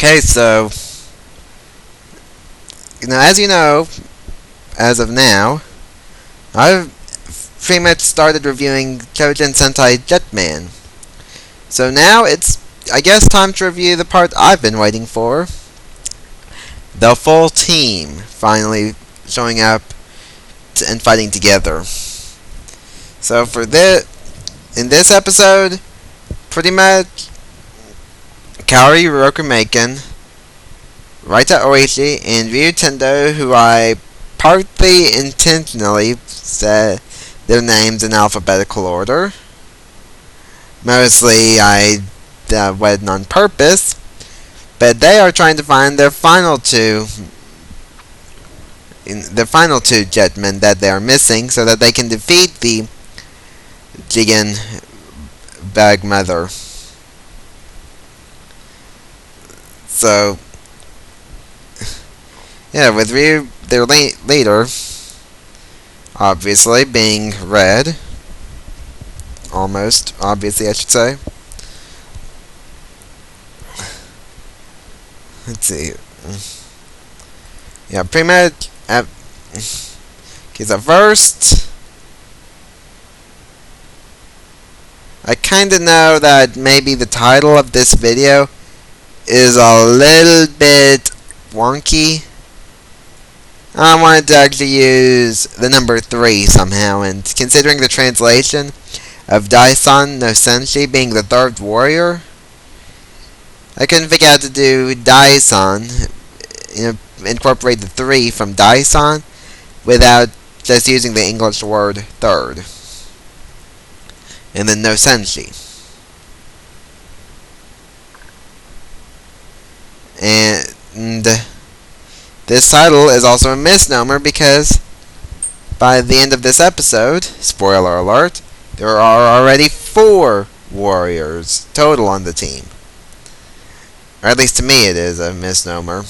Okay, so as of now, I've pretty much started reviewing Chojin Sentai Jetman. So now it's, I guess, time to review the part I've been waiting for. The full team finally showing up and fighting together. So in this episode, pretty much Kaori Rokumaken, Raita Oishi, and Ryu Tendo, who I partly intentionally said their names in alphabetical order. Mostly I went on purpose, but they are trying to find their final two Jetmen that they are missing, so that they can defeat the Jigen Bag Mother. So, yeah, with Ryu, their leader, obviously being red, almost obviously, I should say. Let's see. Yeah, pretty much. Okay, so first, I kinda know that maybe the title of this video is a little bit wonky. I wanted to actually use the number 3 somehow, and considering the translation of Daison no Senshi being the third warrior, I couldn't figure out to do Daison, incorporate the 3 from Daison without just using the English word third. And then no Senshi. And this title is also a misnomer because by the end of this episode, spoiler alert, there are already 4 warriors total on the team. Or at least to me it is a misnomer.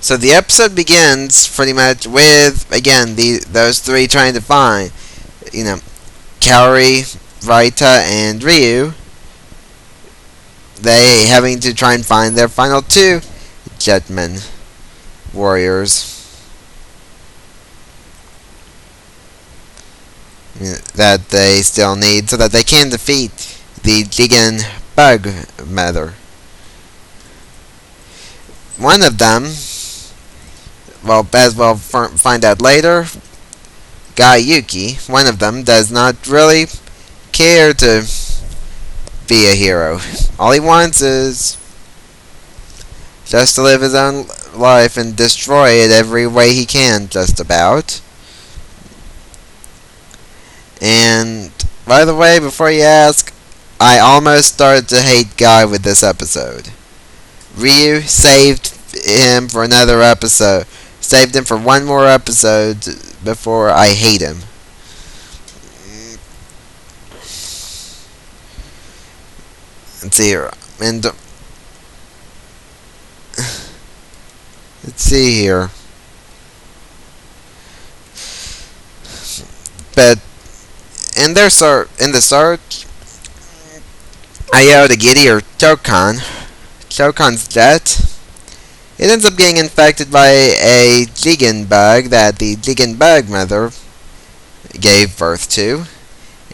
So the episode begins pretty much with, again, those 3 trying to find, Kaori, Raita, and Ryu. They having to try and find their final 2 Jetman warriors that they still need so that they can defeat the Jigen Bug Mother. One of them, well, as we'll find out later, Guy Yuki, one of them does not really care to be a hero. All he wants is just to live his own life and destroy it every way he can, just about. And, by the way, before you ask, I almost started to hate Guy with this episode. Ryu saved him for another episode. Saved him for one more episode before I hate him. Let's see here. And let's see here. But in the search, Iota Giddy or Chokan's jet, it ends up getting infected by a Jigen bug that the Jigen Bug Mother gave birth to,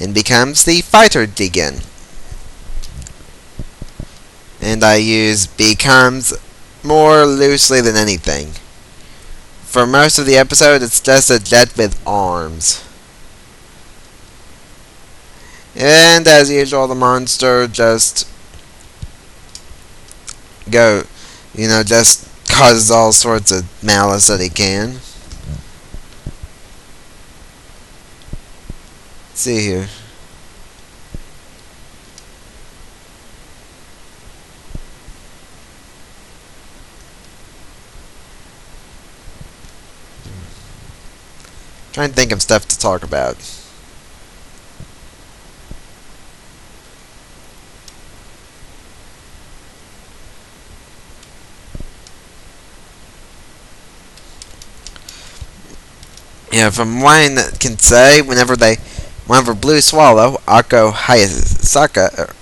and becomes the Fighter Jigen. And I use becomes more loosely than anything. For most of the episode, it's just a jet with arms. And as usual, the monster just just causes all sorts of malice that he can. Let's see here. Trying to think of stuff to talk about. Yeah, from what I can say, whenever Blue Swallow, Ako Hayasaka,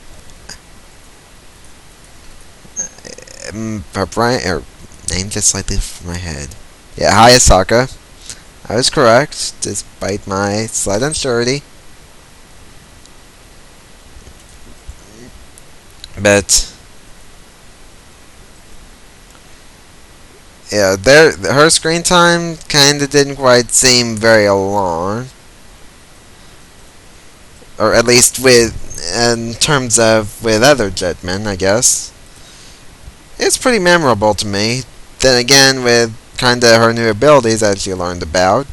her name just slightly from my head. Yeah, Hayasaka. I was correct, despite my slight uncertainty. But yeah, her screen time kinda didn't quite seem very long. Or at least in terms of with other Jetmen, I guess. It's pretty memorable to me. Then again, with kinda her new abilities that she learned about,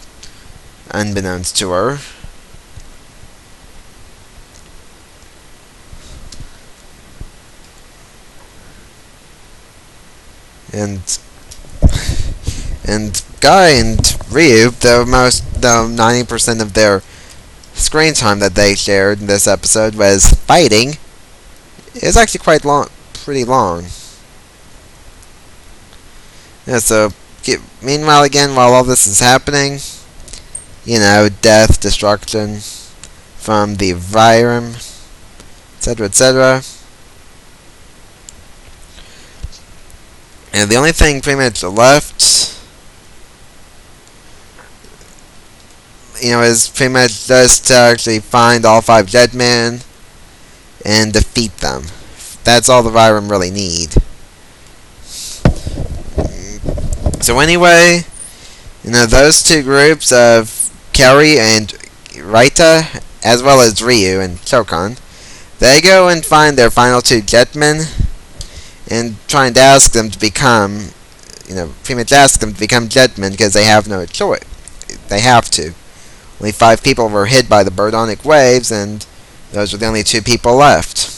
unbeknownst to her. And Guy and Ryu, though 90% of their screen time that they shared in this episode was fighting, it was actually quite long, pretty long. Yeah, so meanwhile, again, while all this is happening, death, destruction from the Vyram, etc., etc. And the only thing pretty much left, is pretty much just to actually find all 5 Jetmen and defeat them. That's all the Vyram really need. So anyway, those two groups of Kari and Raita, as well as Ryu and Chokon, they go and find their final 2 Jetmen and trying to ask them to become, pretty much ask them to become Jetmen because they have no choice. They have to. Only 5 people were hit by the Birdonic waves, and those were the only 2 people left.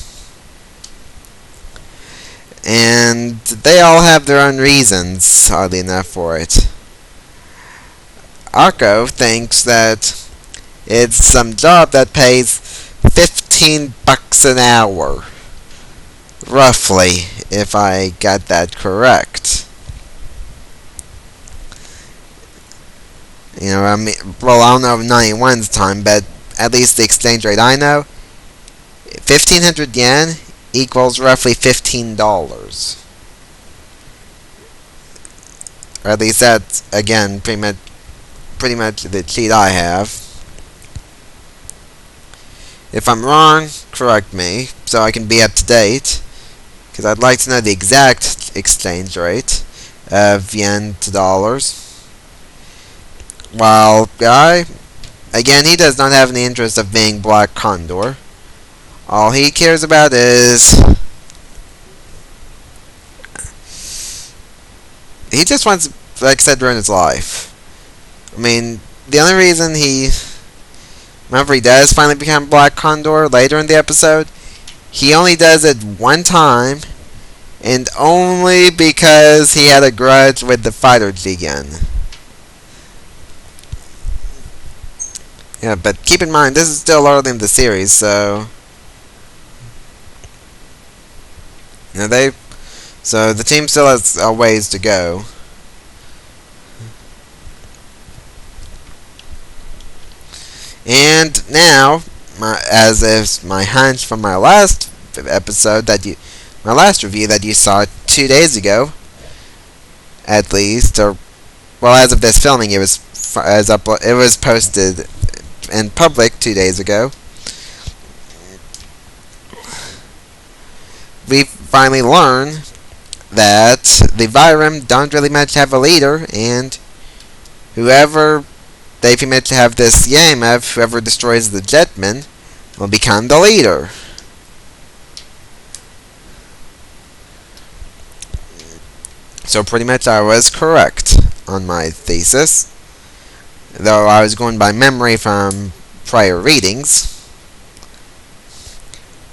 And they all have their own reasons, oddly enough, for it. Akko thinks that it's some job that pays $15 an hour. Roughly, if I got that correct. Well, I don't know 91's time, but at least the exchange rate I know, 1,500 yen equals roughly $15. Or at least that's, again, pretty much the cheat I have. If I'm wrong, correct me, so I can be up to date, because I'd like to know the exact exchange rate of yen to dollars. While Guy, again, he does not have any interest of being Black Condor. All he cares about is he just wants, like I said, to ruin his life. I mean, the only reason whenever he does finally become Black Condor later in the episode, he only does it one time, and only because he had a grudge with the Fighter Jigen. Yeah, but keep in mind, this is still early in the series, so so the team still has a ways to go. And now, as is my hunch from my last episode my last review that you saw 2 days ago, at least, or well, as of this filming, it was posted in public 2 days ago. We finally learn that the Vyram don't really much have a leader, and whoever they pretty much have this game of, whoever destroys the Jetman will become the leader. So pretty much I was correct on my thesis, though I was going by memory from prior readings.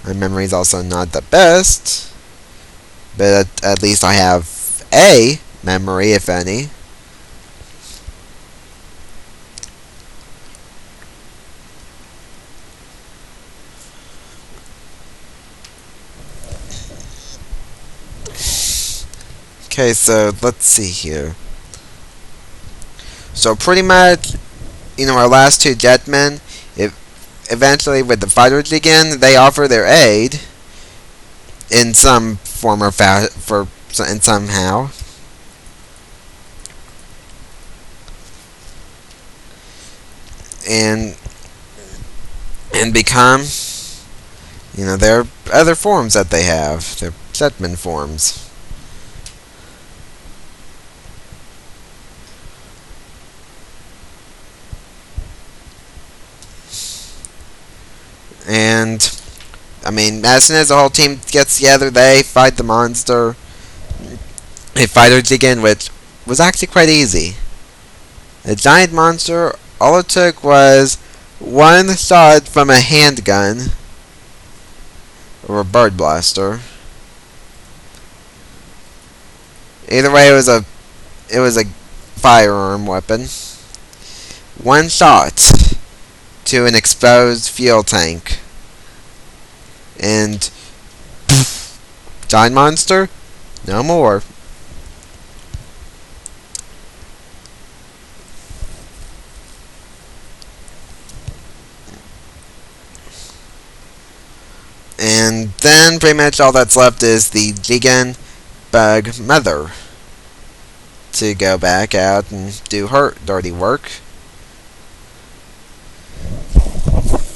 My memory is also not the best, but at least I have a memory, if any. Okay, so let's see here. So pretty much, our last 2 Jetmen, eventually with the Fighter Jigen, they offer their aid in some form or and somehow. And become, there are other forms that they have. They're Jetman forms. And as soon as the whole team gets together, they fight the monster. They fight her again, which was actually quite easy. A giant monster, all it took was one shot from a handgun or a bird blaster. Either way, it was a firearm weapon. One shot to an exposed fuel tank, and giant monster, no more. And then pretty much all that's left is the Jigen Bug Mother to go back out and do her dirty work.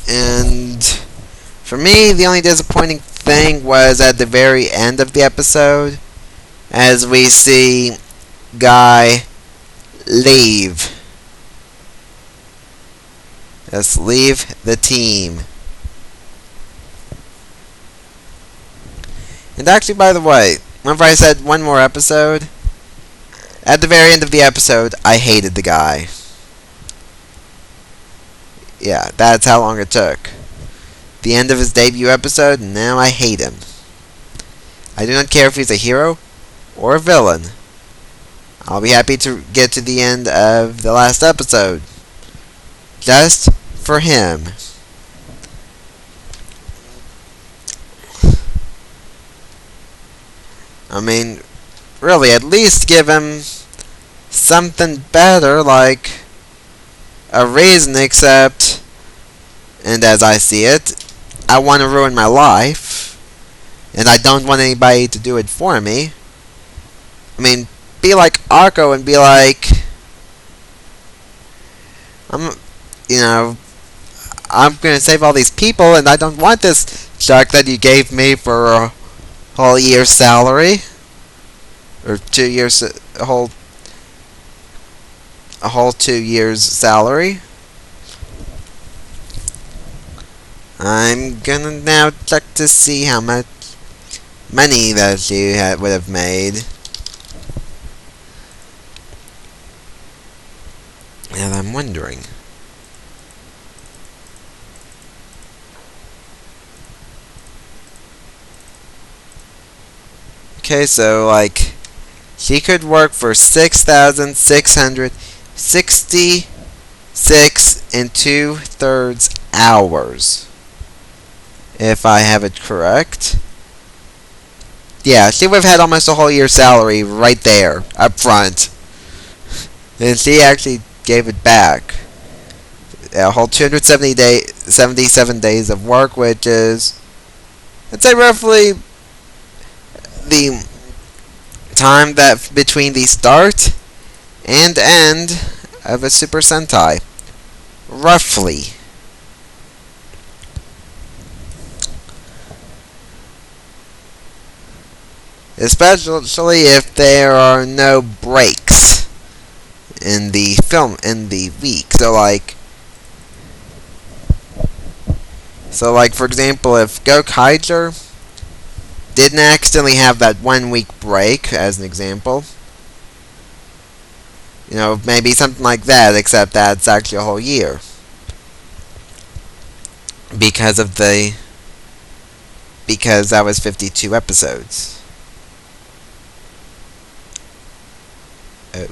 And for me, the only disappointing thing was at the very end of the episode, as we see Guy leave. Just leave the team. And actually, by the way, whenever I said one more episode, at the very end of the episode, I hated the guy. Yeah, that's how long it took. The end of his debut episode, and now I hate him. I do not care if he's a hero or a villain. I'll be happy to get to the end of the last episode. Just for him. Really, at least give him something better, like a reason, except, and as I see it, I want to ruin my life, and I don't want anybody to do it for me. Be like Arco and be like, I'm gonna save all these people, and I don't want this shark that you gave me for a whole year's salary, or 2 years, a whole 2 years salary. I'm gonna now check to see how much money that you would have made. And I'm wondering. Okay, so she could work for 6,666 and 2/3 hours. If I have it correct. Yeah, she would have had almost a whole year's salary right there, up front. And she actually gave it back. A whole 277 days of work, which is, I'd say, roughly the time that between the start and end of a Super Sentai. Roughly. Especially if there are no breaks in the week. So for example, if Gokaiger didn't accidentally have that 1 week break, as an example, maybe something like that, except that's actually a whole year. Because that was 52 episodes. Oh.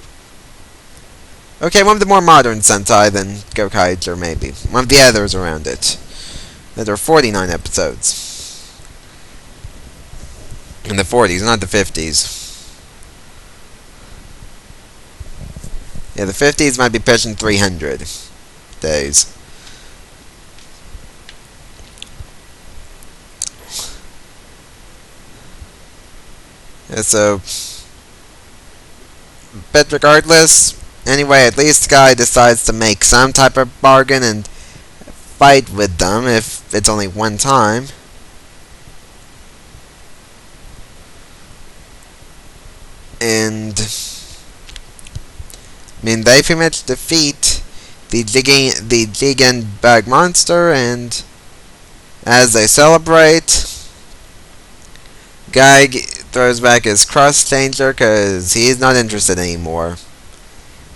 Okay, one of the more modern Sentai than Gokaiger, maybe. One of the others around it. There are 49 episodes. In the 40s, not the 50s. Yeah, the 50s might be pushing 300 days. So, but regardless, anyway, at least the guy decides to make some type of bargain and fight with them if it's only one time. And I mean, they pretty much defeat the Jigen Bug Monster, and as they celebrate, Guy throws back his cross changer because he's not interested anymore.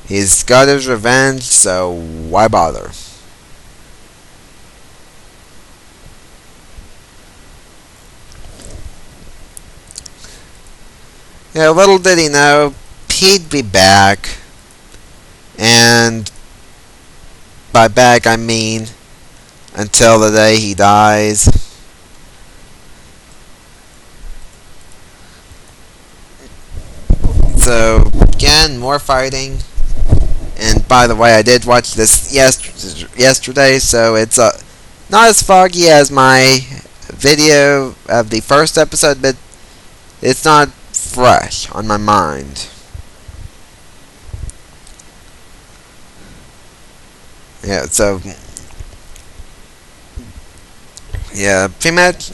He's got his revenge, so why bother? Yeah, little did he know, he'd be back. And by back, I mean until the day he dies. So, again, more fighting. And by the way, I did watch this yesterday, so it's not as foggy as my video of the first episode, but it's not fresh on my mind. Yeah, so yeah, pretty much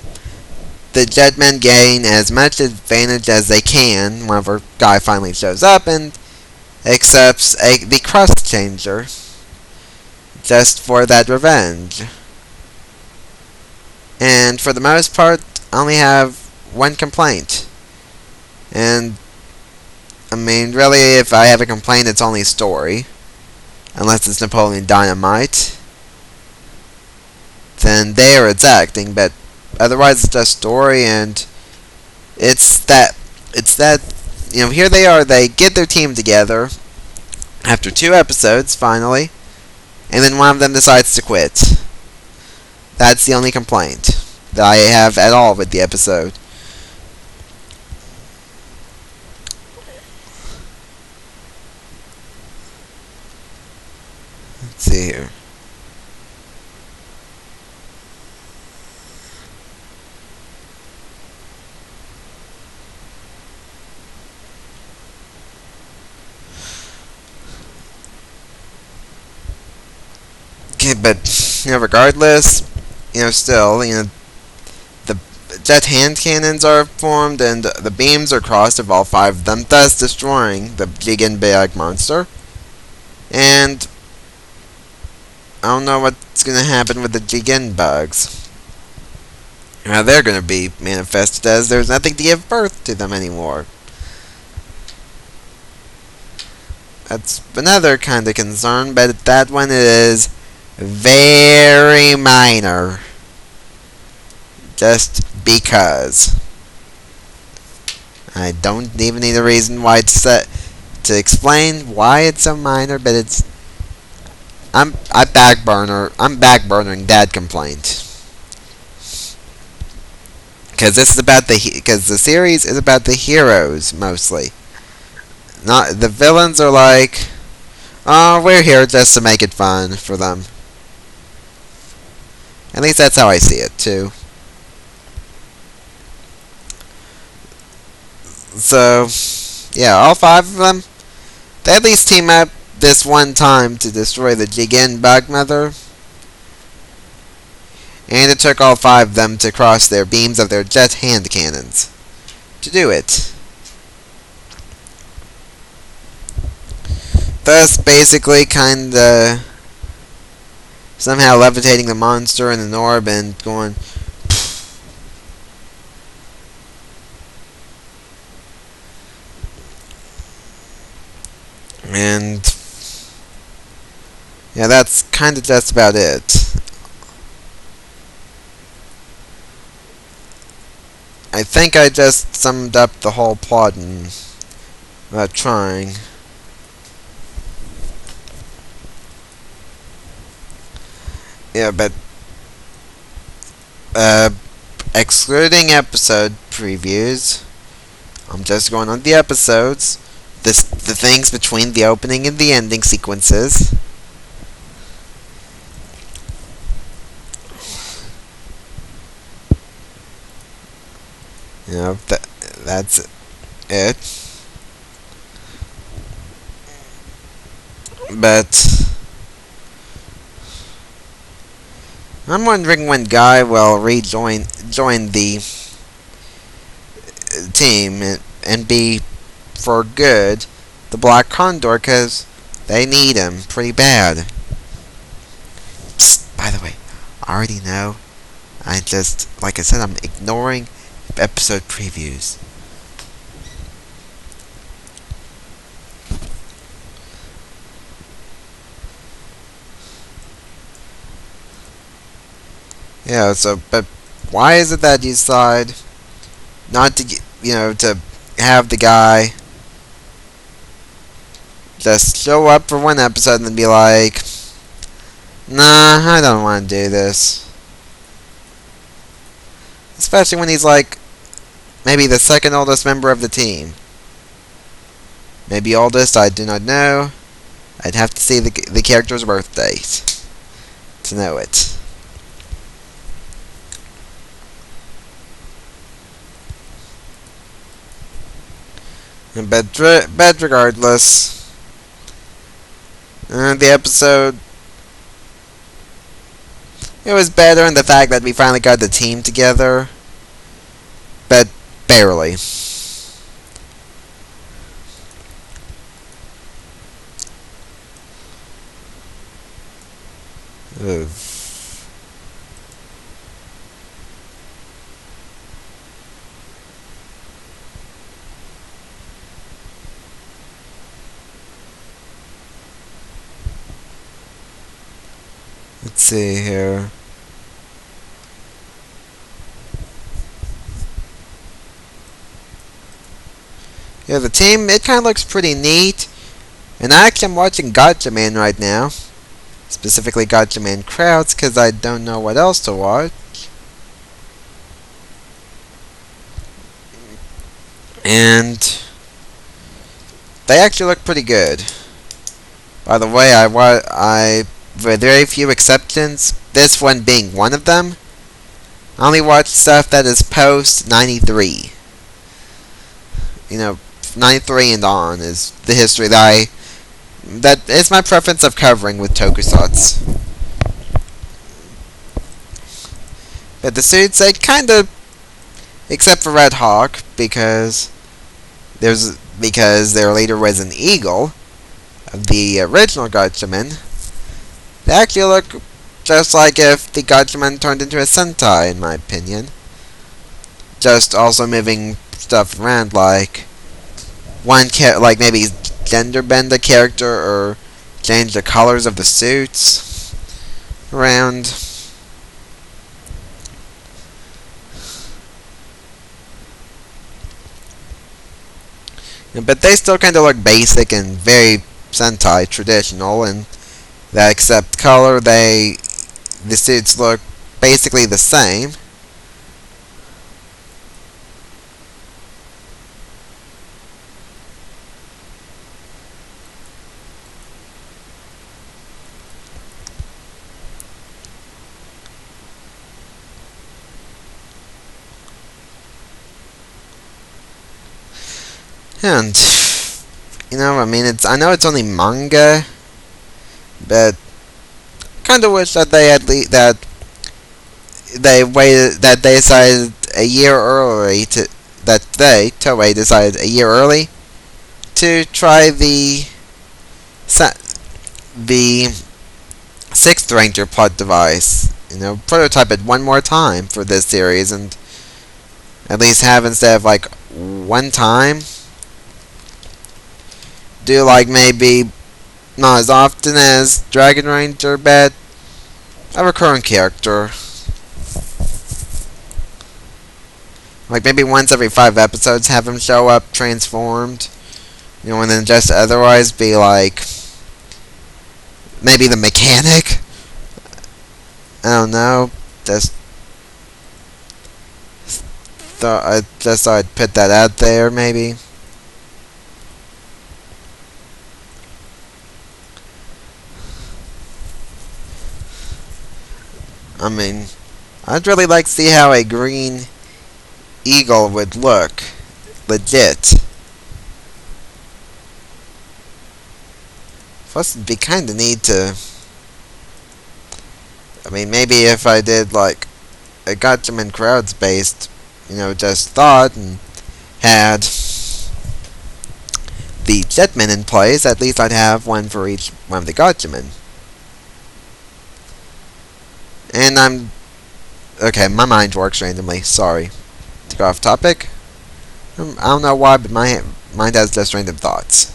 the Jetmen gain as much advantage as they can whenever Guy finally shows up and accepts the cross changer just for that revenge. And for the most part, I only have one complaint. And I mean, really, if I have a complaint, it's only story. Unless it's Napoleon Dynamite, then there it's acting, but otherwise it's just story, and it's that, here they are, they get their team together after 2 episodes, finally, and then one of them decides to quit. That's the only complaint that I have at all with the episode. Let's see here. Okay, but regardless, still, the jet hand cannons are formed and the beams are crossed of all 5 of them, thus destroying the Jigen Bag monster. And I don't know what's gonna happen with the Jigen bugs. They're gonna be manifested as there's nothing to give birth to them anymore. That's another kind of concern, but that one is very minor. Just because. I don't even need a reason why it's set to explain why it's so minor, but it's I'm backburnering that complaint. Because the series is about the heroes mostly. Not the villains are like, oh, we're here just to make it fun for them. At least that's how I see it too. So, yeah, all 5 of them, they at least team up this one time to destroy the Jigen Bug Mother. And it took all 5 of them to cross their beams of their jet hand cannons to do it. Thus, basically, kinda somehow levitating the monster in an orb and going. And yeah, that's kind of just about it. I think I just summed up the whole plot without trying. Yeah, but excluding episode previews, I'm just going on the episodes. The things between the opening and the ending sequences. That's it. it. But I'm wondering when Guy will join the team and be for good the Black Condor, because they need him pretty bad. Psst, by the way, I already know. I just, like I said, I'm ignoring episode previews. Yeah, so, but why is it that you decide not to, to have the guy just show up for one episode and then be like, nah, I don't want to do this. Especially when he's like, maybe the second oldest member of the team. Maybe oldest, I do not know. I'd have to see the character's birth date to know it. But regardless, the episode, it was better in the fact that we finally got the team together, but barely. Ugh. Let's see here. Yeah, the team, it kind of looks pretty neat. And actually, I'm watching Gotcha Man right now. Specifically Gotcha Man Crowds, because I don't know what else to watch. And they actually look pretty good. By the way, with very few exceptions, this one being one of them, I only watch stuff that is post 93. 93 and on is the history that is my preference of covering with tokusatsu. But the suits, they kind of, except for Red Hawk, because their leader was an eagle of the original Gatchaman, they actually look just like if the Gatchaman turned into a Sentai, in my opinion. Just also moving stuff around, like like maybe gender bend the character or change the colors of the suits around. But they still kind of look basic and very Sentai traditional, and that except color, the suits look basically the same. And I mean, I know it's only manga, but kind of wish that they had that they decided a year early Toei decided a year early to try the sixth Ranger plot device. Prototype it one more time for this series, and at least have, instead of like one time, do like maybe not as often as Dragon Ranger, but a recurring character. Like maybe once every 5 episodes have him show up transformed. And then just otherwise be like maybe the mechanic. I don't know. Just thought I'd put that out there maybe. I mean, I'd really like to see how a green eagle would look legit Plus, it'd be kind of neat to. I mean, maybe if I did like a Gatchaman crowds based, just thought and had the Jetman in place, at least I'd have one for each one of the Gatchaman. And okay, my mind works randomly. Sorry. To go off topic. I don't know why, but my mind has just random thoughts.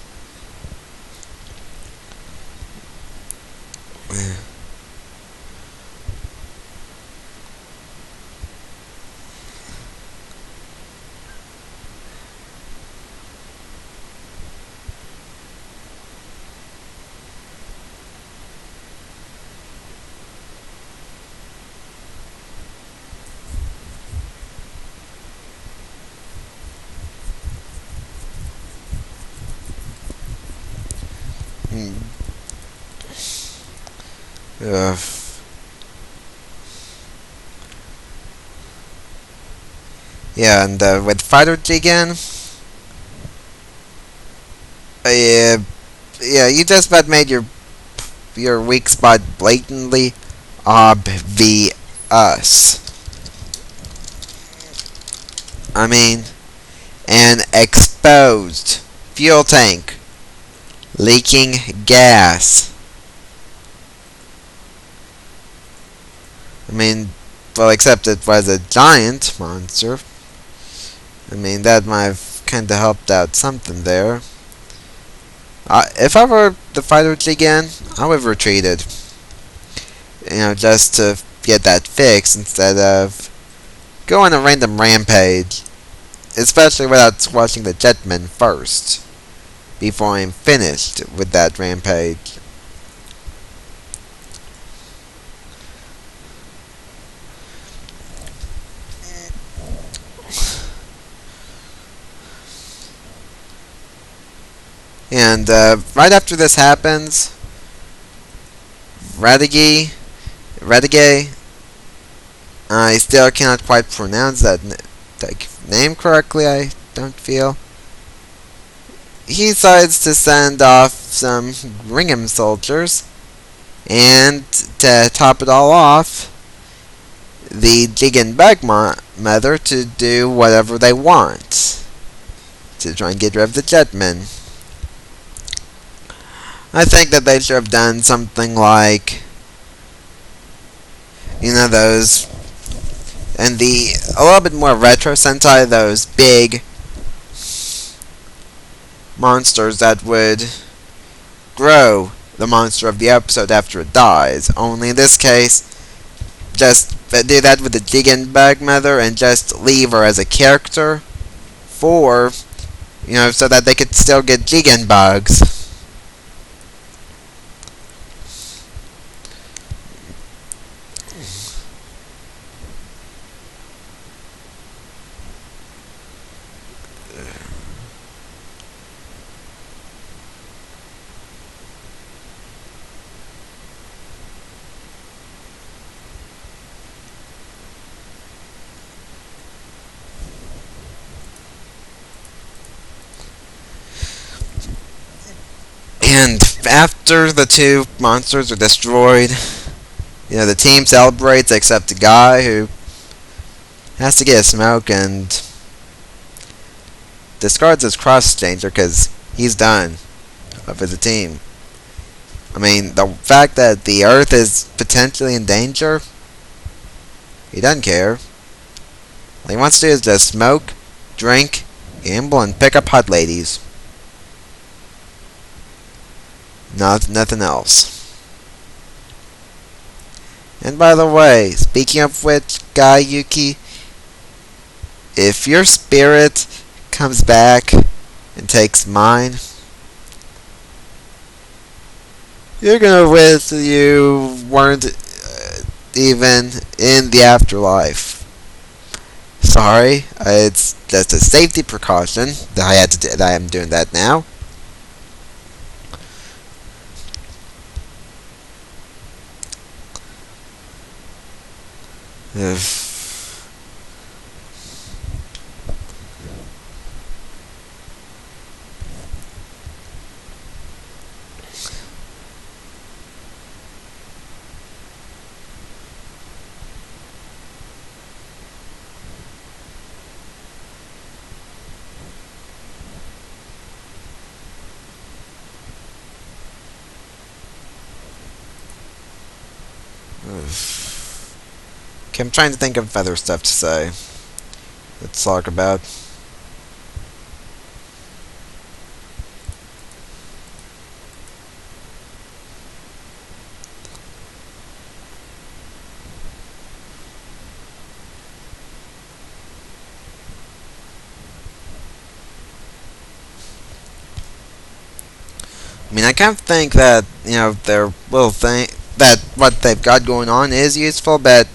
Ugh. Yeah, and with Fighter Jigen, yeah, you just about made your weak spot blatantly obvious. I mean, an exposed fuel tank leaking gas. I mean, well, except it was a giant monster. I mean, that might have kind of helped out something there. If I were the fighter again, I would have retreated. Just to get that fixed instead of going a random rampage. Especially without watching the Jetman first. Before I'm finished with that rampage. And right after this happens, Radige, I still cannot quite pronounce that name correctly, I don't feel. He decides to send off some Ringham soldiers, and to top it all off, the Jigen Bug Mother to do whatever they want, to try and get rid of the Jetman. I think that they should have done something like, those, and a little bit more retro Sentai, those big monsters that would grow the monster of the episode after it dies. Only in this case, just do that with the Jigen Bug Mother and just leave her as a character for, so that they could still get Jigen Bugs. And after the two monsters are destroyed, the team celebrates except the guy who has to get a smoke and discards his cross changer because he's done with the team. I mean, the fact that the Earth is potentially in danger, he doesn't care. All he wants to do is just smoke, drink, gamble, and pick up hot ladies. Nothing else. And by the way, speaking of which, Guy Yuki, if your spirit comes back and takes mine, you're gonna wish you weren't even in the afterlife. Sorry, it's just a safety precaution that I am doing that now. Okay, I'm trying to think of other stuff to say. Let's talk about. I mean, I kind of think that, their little thing, that what they've got going on is useful, but,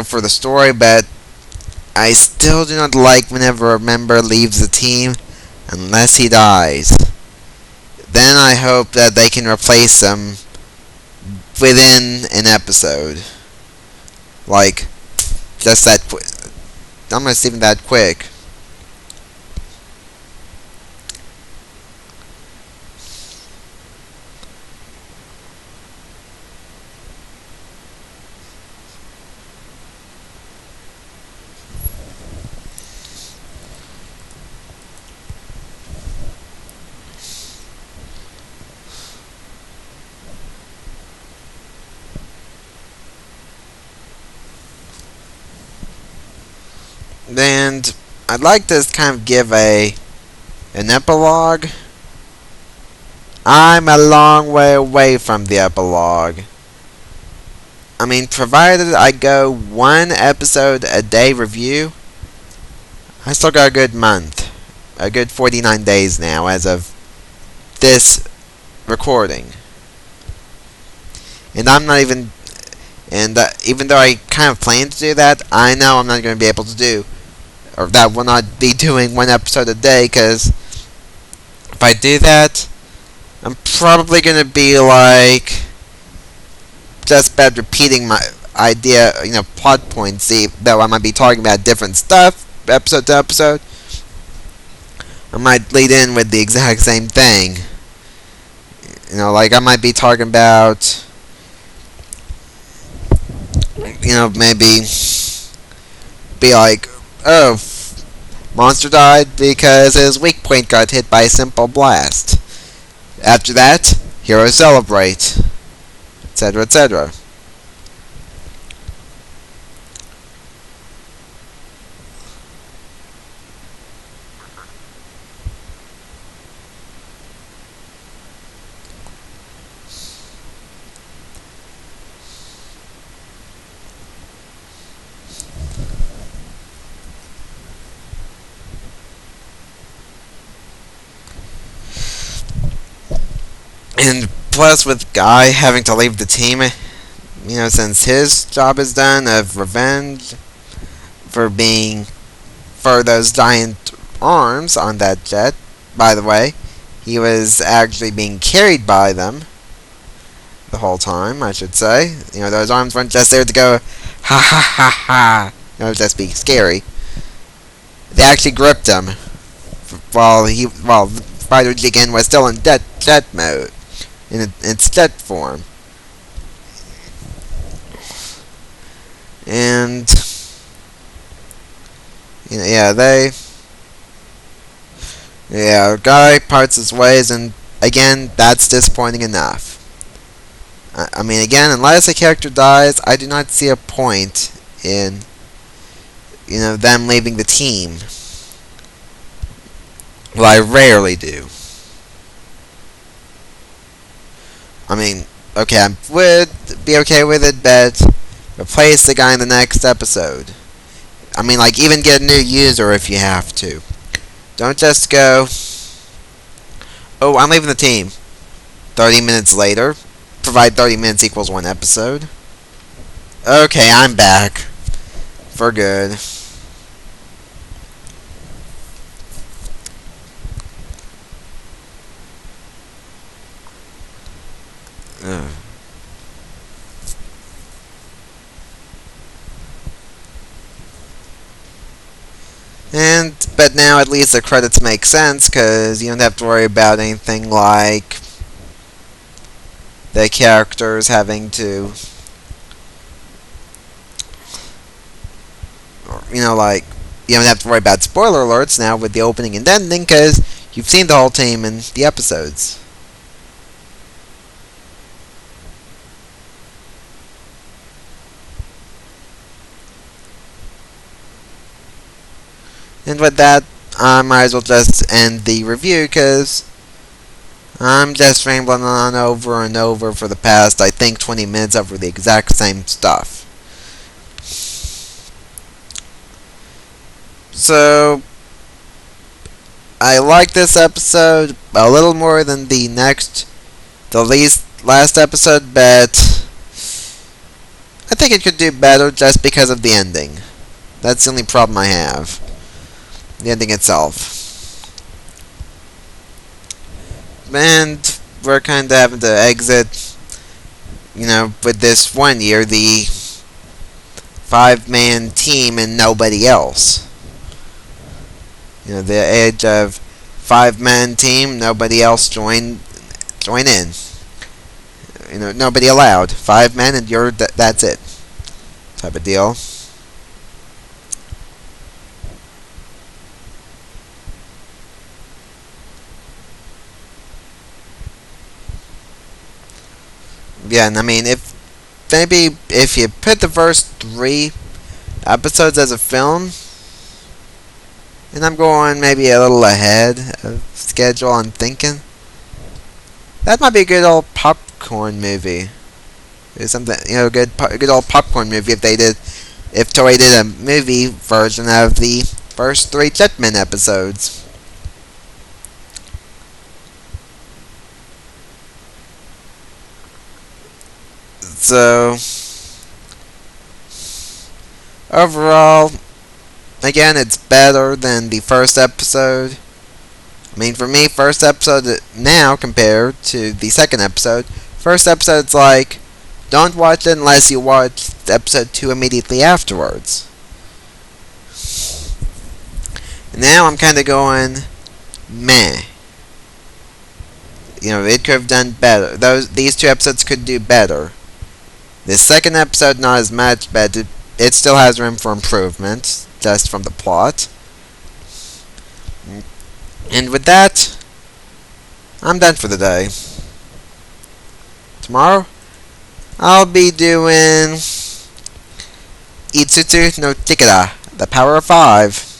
for the story, but I still do not like whenever a member leaves the team unless he dies. Then I hope that they can replace him within an episode. Like, just that quick. Almost even that quick. And I'd like to kind of give an epilogue. I'm a long way away from the epilogue. I mean, provided I go one episode a day review, I still got a good month. A good 49 days now as of this recording. And I'm not even. And even though I kind of plan to do that, I know I'm not going to be able to do. Or that will not be doing one episode a day, because if I do that, I'm probably going to be like just about repeating my idea, plot points, though I might be talking about different stuff episode to episode. I might lead in with the exact same thing. Like I might be talking about, maybe be like, oh, monster died because his weak point got hit by a simple blast. After that, heroes celebrate, etc., etc. And plus, with Guy having to leave the team, since his job is done of revenge for those giant arms on that jet. By the way, he was actually being carried by them the whole time, I should say. Those arms weren't just there to go, ha ha ha ha, just be scary. They actually gripped him while Fighter Jigen was still in jet mode, in its jet form. And Guy parts his ways, and again, that's disappointing enough. I mean, again, unless a character dies, I do not see a point in, them leaving the team. Well, I rarely do. I mean, okay, I would be okay with it, but replace the guy in the next episode. I mean, like, even get a new user if you have to. Don't just go, oh, I'm leaving the team. 30 minutes later, provide 30 minutes equals one episode. Okay, I'm back. For good. Ugh. But now at least the credits make sense, because you don't have to worry about anything like the characters having to, like, you don't have to worry about spoiler alerts now with the opening and ending, because you've seen the whole team in the episodes. And with that, I might as well just end the review, because I'm just rambling on over and over for the past, I think, 20 minutes over the exact same stuff. So, I like this episode a little more than the last episode, but I think it could do better just because of the ending. That's the only problem I have. The ending itself. And we're kind of having to exit, with this one year, the 5-man team and nobody else. The age of 5-man team, nobody else join in. Nobody allowed. 5 men and that's it. Type of deal. Yeah, and I mean, if you put the first 3 episodes as a film, and I'm going maybe a little ahead of schedule, I'm thinking that might be a good old popcorn movie. Or something, good old popcorn movie if Toei did a movie version of the first 3 Jetman episodes. So, overall, again, it's better than the first episode. I mean, for me, first episode now compared to the second episode, first episode's like, don't watch it unless you watch episode 2 immediately afterwards. Now I'm kind of going, meh. It could have done better. These 2 episodes could do better. The second episode, not as much, but it still has room for improvement, just from the plot. And with that, I'm done for the day. Tomorrow, I'll be doing Itsutu no Chikara, the Power of 5.